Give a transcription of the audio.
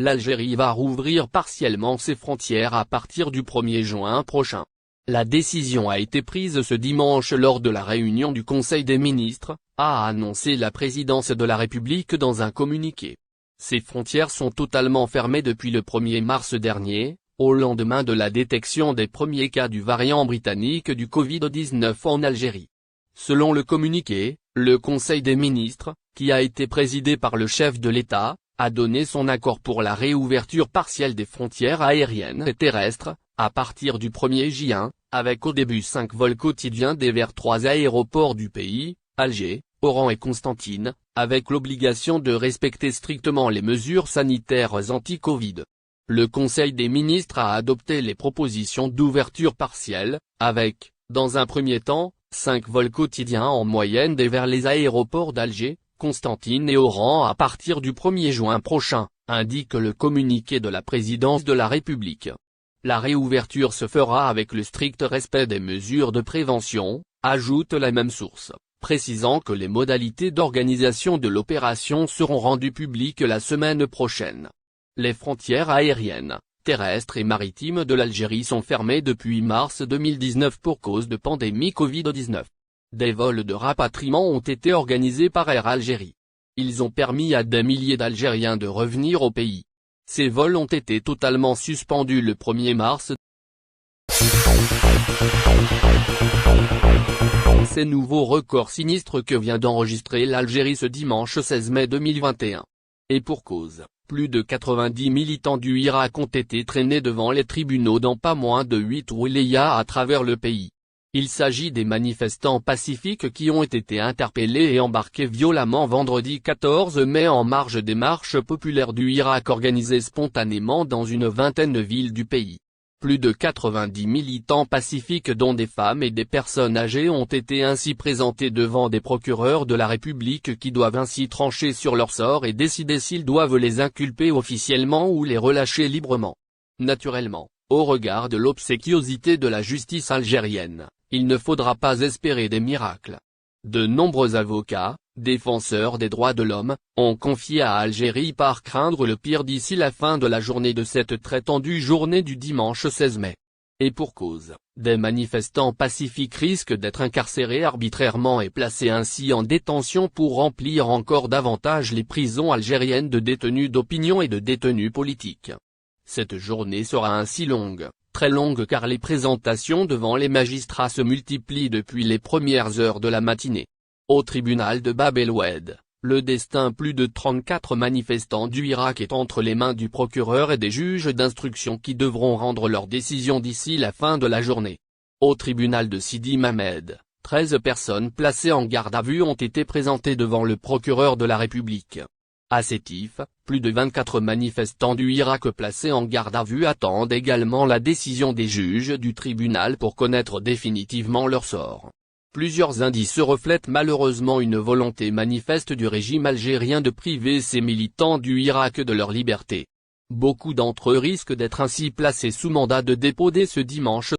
L'Algérie va rouvrir partiellement ses frontières à partir du 1er juin prochain. La décision a été prise ce dimanche lors de la réunion du Conseil des ministres, a annoncé la présidence de la République dans un communiqué. Ces frontières sont totalement fermées depuis le 1er mars dernier, au lendemain de la détection des premiers cas du variant britannique du Covid-19 en Algérie. Selon le communiqué, le Conseil des ministres, qui a été présidé par le chef de l'État, a donné son accord pour la réouverture partielle des frontières aériennes et terrestres, à partir du 1er juin, avec au début 5 vols quotidiens vers 3 aéroports du pays, Alger, Oran et Constantine, avec l'obligation de respecter strictement les mesures sanitaires anti-Covid. Le Conseil des ministres a adopté les propositions d'ouverture partielle, avec, dans un premier temps, 5 vols quotidiens en moyenne vers les aéroports d'Alger, Constantine et Oran à partir du 1er juin prochain, indique le communiqué de la présidence de la République. La réouverture se fera avec le strict respect des mesures de prévention, ajoute la même source, précisant que les modalités d'organisation de l'opération seront rendues publiques la semaine prochaine. Les frontières aériennes, terrestres et maritimes de l'Algérie sont fermées depuis mars 2019 pour cause de pandémie Covid-19. Des vols de rapatriement ont été organisés par Air Algérie. Ils ont permis à des milliers d'Algériens de revenir au pays. Ces vols ont été totalement suspendus le 1er mars. Ces nouveaux records sinistres que vient d'enregistrer l'Algérie ce dimanche 16 mai 2021. Et pour cause, plus de 90 militants du Irak ont été traînés devant les tribunaux dans pas moins de 8 wilayas à travers le pays. Il s'agit des manifestants pacifiques qui ont été interpellés et embarqués violemment vendredi 14 mai en marge des marches populaires du Irak organisées spontanément dans une vingtaine de villes du pays. Plus de 90 militants pacifiques dont des femmes et des personnes âgées ont été ainsi présentés devant des procureurs de la République qui doivent ainsi trancher sur leur sort et décider s'ils doivent les inculper officiellement ou les relâcher librement. Naturellement, au regard de l'obséquiosité de la justice algérienne, il ne faudra pas espérer des miracles. De nombreux avocats, défenseurs des droits de l'homme, ont confié à Algérie par craindre le pire d'ici la fin de la journée de cette très tendue journée du dimanche 16 mai. Et pour cause, des manifestants pacifiques risquent d'être incarcérés arbitrairement et placés ainsi en détention pour remplir encore davantage les prisons algériennes de détenus d'opinion et de détenus politiques. Cette journée sera ainsi longue. Très longue car les présentations devant les magistrats se multiplient depuis les premières heures de la matinée. Au tribunal de Bab el-Oued, le destin plus de 34 manifestants du Irak est entre les mains du procureur et des juges d'instruction qui devront rendre leur décision d'ici la fin de la journée. Au tribunal de Sidi Mamed, 13 personnes placées en garde à vue ont été présentées devant le procureur de la République. À Sétif, plus de 24 manifestants du Irak placés en garde à vue attendent également la décision des juges du tribunal pour connaître définitivement leur sort. Plusieurs indices reflètent malheureusement une volonté manifeste du régime algérien de priver ces militants du Irak de leur liberté. Beaucoup d'entre eux risquent d'être ainsi placés sous mandat de dépôt dès ce dimanche.